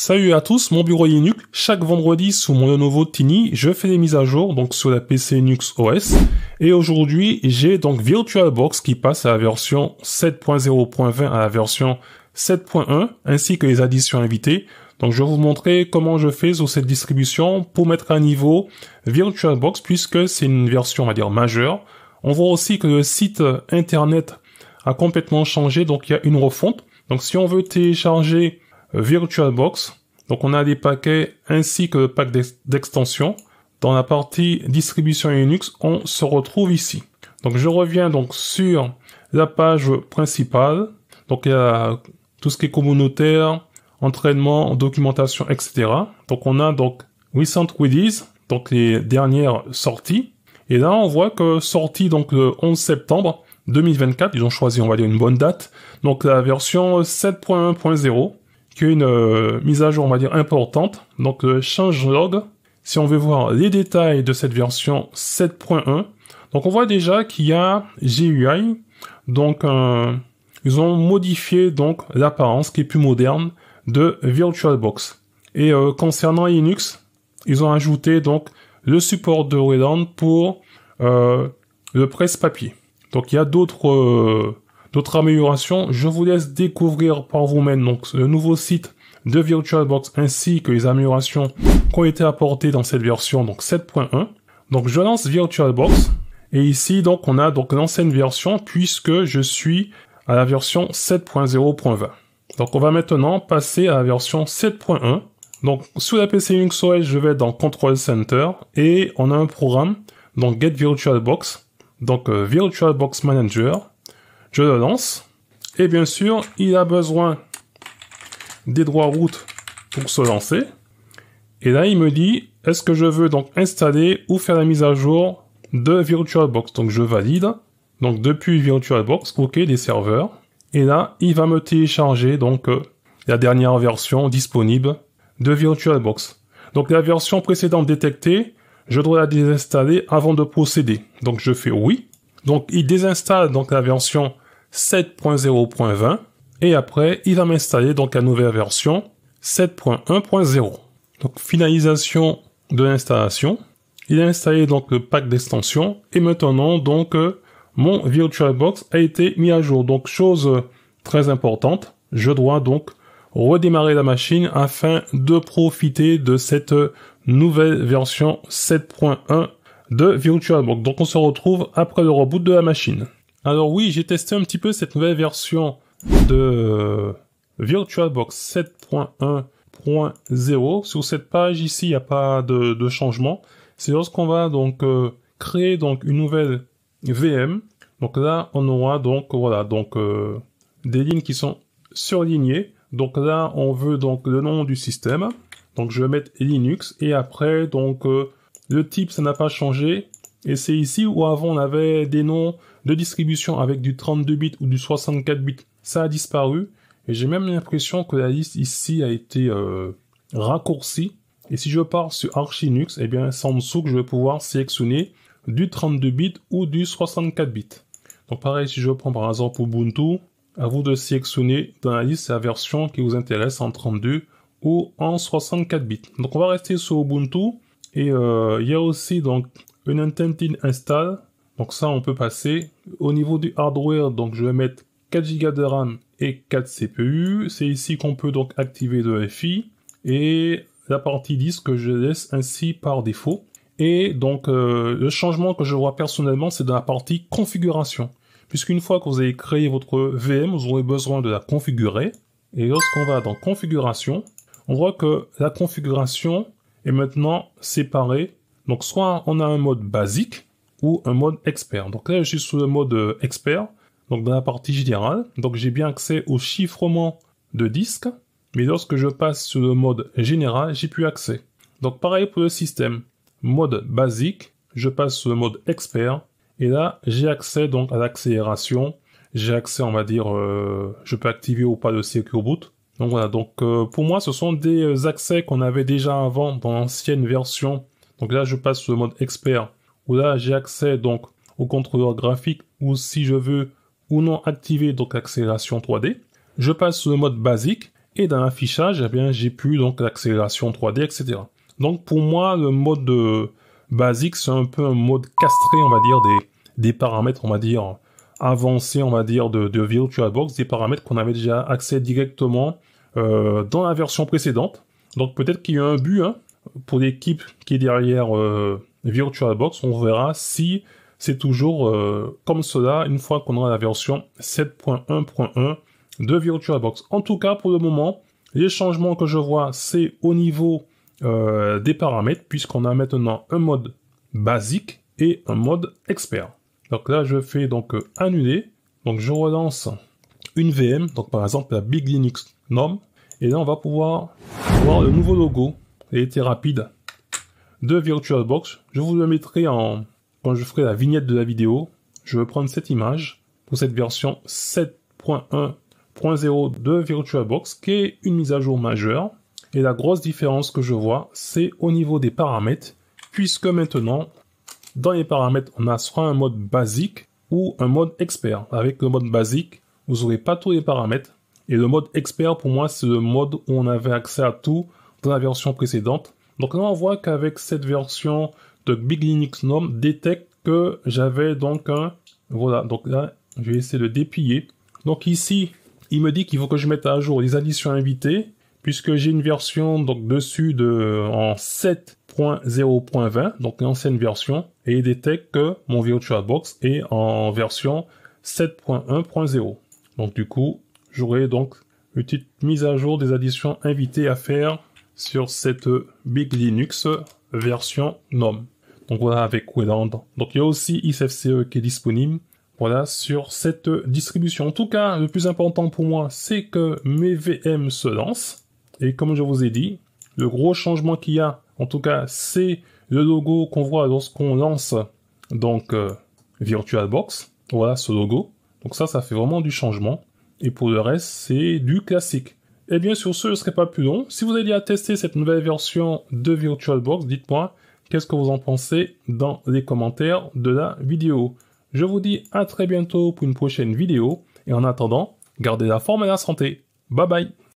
Salut à tous, mon bureau Linux. Chaque vendredi sous mon Lenovo Tiny, je fais des mises à jour donc sur la PC Linux OS. Et aujourd'hui, j'ai donc VirtualBox qui passe à la version 7.0.20 à la version 7.1 ainsi que les additions invitées. Donc je vais vous montrer comment je fais sur cette distribution pour mettre à niveau VirtualBox puisque c'est une version on va dire majeure. On voit aussi que le site internet a complètement changé, donc il y a une refonte. Donc si on veut télécharger VirtualBox, donc on a des paquets ainsi que le pack d'extension. Dans la partie distribution Linux, on se retrouve ici. Donc je reviens donc sur la page principale. Donc il y a tout ce qui est communautaire, entraînement, documentation, etc. Donc on a donc Recent Release, donc les dernières sorties. Et là on voit que sortie donc le 11 septembre 2024, ils ont choisi on va dire une bonne date. Donc la version 7.1.0. qui est une mise à jour, on va dire, importante. Donc, le changelog, si on veut voir les détails de cette version 7.1, donc on voit déjà qu'il y a GUI, donc ils ont modifié donc l'apparence qui est plus moderne de VirtualBox. Et concernant Linux, ils ont ajouté donc le support de Wayland pour le presse-papier. Donc il y a d'autres améliorations, je vous laisse découvrir par vous-même donc le nouveau site de VirtualBox ainsi que les améliorations qui ont été apportées dans cette version donc 7.1. Donc je lance VirtualBox et ici donc on a donc l'ancienne version puisque je suis à la version 7.0.20. Donc on va maintenant passer à la version 7.1. Donc sous la PC Linux OS, je vais dans Control Center et on a un programme donc Get VirtualBox, donc VirtualBox Manager. Je le lance, et bien sûr, il a besoin des droits root pour se lancer. Et là, il me dit, est-ce que je veux donc installer ou faire la mise à jour de VirtualBox? Donc, je valide. Donc, depuis VirtualBox, OK, des serveurs. Et là, il va me télécharger donc la dernière version disponible de VirtualBox. Donc, la version précédente détectée, je dois la désinstaller avant de procéder. Donc, je fais oui. Donc, il désinstalle donc la version 7.0.20 et après, il va m'installer donc la nouvelle version 7.1.0. Donc, finalisation de l'installation. Il a installé donc le pack d'extension et maintenant donc mon VirtualBox a été mis à jour. Donc, chose très importante, je dois donc redémarrer la machine afin de profiter de cette nouvelle version 7.1 de VirtualBox. Donc on se retrouve après le reboot de la machine. Alors oui, j'ai testé un petit peu cette nouvelle version de VirtualBox 7.1.0. Sur cette page ici, il n'y a pas de changement. C'est lorsqu'on va donc créer donc une nouvelle VM. Donc là, on aura donc voilà donc des lignes qui sont surlignées. Donc là, on veut donc le nom du système. Donc je vais mettre Linux et après donc le type, ça n'a pas changé. Et c'est ici où avant on avait des noms de distribution avec du 32 bits ou du 64 bits. Ça a disparu. Et j'ai même l'impression que la liste ici a été raccourcie. Et si je pars sur Arch Linux, eh bien c'est en dessous que je vais pouvoir sélectionner du 32 bits ou du 64 bits. Donc pareil, si je prends par exemple Ubuntu, à vous de sélectionner dans la liste la version qui vous intéresse en 32 ou en 64 bits. Donc on va rester sur Ubuntu. Et il y a aussi donc une Intended Install. Donc ça, on peut passer. Au niveau du hardware, donc je vais mettre 4 Go de RAM et 4 CPU. C'est ici qu'on peut donc activer le FI. Et la partie disque, je laisse ainsi par défaut. Et donc le changement que je vois personnellement, c'est dans la partie configuration. Puisqu'une fois que vous avez créé votre VM, vous aurez besoin de la configurer. Et lorsqu'on va dans configuration, on voit que la configuration est maintenant séparé. Donc soit on a un mode basique ou un mode expert. Donc là je suis sur le mode expert, donc dans la partie générale. Donc j'ai bien accès au chiffrement de disque, mais lorsque je passe sur le mode général, j'ai plus accès. Donc pareil pour le système. Mode basique, je passe sur le mode expert, et là j'ai accès donc à l'accélération. J'ai accès, on va dire, je peux activer ou pas le Secure Boot. Donc voilà, donc pour moi ce sont des accès qu'on avait déjà avant dans l'ancienne version. Donc là je passe sur le mode expert où là j'ai accès donc au contrôleur graphique ou si je veux ou non activer donc l'accélération 3D. Je passe sur le mode basique Et dans l'affichage, eh bien, j'ai plus donc l'accélération 3D, etc. Donc pour moi, le mode basique, c'est un peu un mode castré, on va dire, des paramètres, on va dire, avancés, on va dire, de VirtualBox, des paramètres qu'on avait déjà accès directement dans la version précédente. Donc peut-être qu'il y a un but pour l'équipe qui est derrière VirtualBox. On verra si c'est toujours comme cela une fois qu'on aura la version 7.1.1 de VirtualBox. En tout cas, pour le moment, les changements que je vois, c'est au niveau des paramètres, puisqu'on a maintenant un mode basique et un mode expert. Donc là, je fais donc annuler. Donc je relance une VM, donc par exemple la Big Linux Nom. Et là, on va pouvoir voir le nouveau logo. Il était rapide de VirtualBox. Je vous le mettrai quand je ferai la vignette de la vidéo. Je vais prendre cette image pour cette version 7.1.0 de VirtualBox, qui est une mise à jour majeure. Et la grosse différence que je vois, c'est au niveau des paramètres, puisque maintenant, dans les paramètres, on a soit un mode basique ou un mode expert. Avec le mode basique, vous n'aurez pas tous les paramètres. Et le mode expert, pour moi, c'est le mode où on avait accès à tout dans la version précédente. Donc là, on voit qu'avec cette version de Big Linux Nom, détecte que j'avais donc un... Voilà, donc là, je vais essayer de déplier. Donc ici, il me dit qu'il faut que je mette à jour les additions invitées, puisque j'ai une version donc dessus en 7.0.20, donc l'ancienne version, et il détecte que mon VirtualBox est en version 7.1.0. Donc du coup, j'aurai donc une petite mise à jour des additions invitées à faire sur cette Big Linux version Nom. Donc voilà, avec Wayland. Donc il y a aussi XFCE qui est disponible. Voilà, sur cette distribution. En tout cas, le plus important pour moi, c'est que mes VM se lancent. Et comme je vous ai dit, le gros changement qu'il y a, en tout cas, c'est le logo qu'on voit lorsqu'on lance donc VirtualBox. Voilà ce logo. Donc ça fait vraiment du changement. Et pour le reste, c'est du classique. Et bien sur ce, je ne serai pas plus long. Si vous avez déjà testé cette nouvelle version de VirtualBox, dites-moi qu'est-ce que vous en pensez dans les commentaires de la vidéo. Je vous dis à très bientôt pour une prochaine vidéo. Et en attendant, gardez la forme et la santé. Bye bye.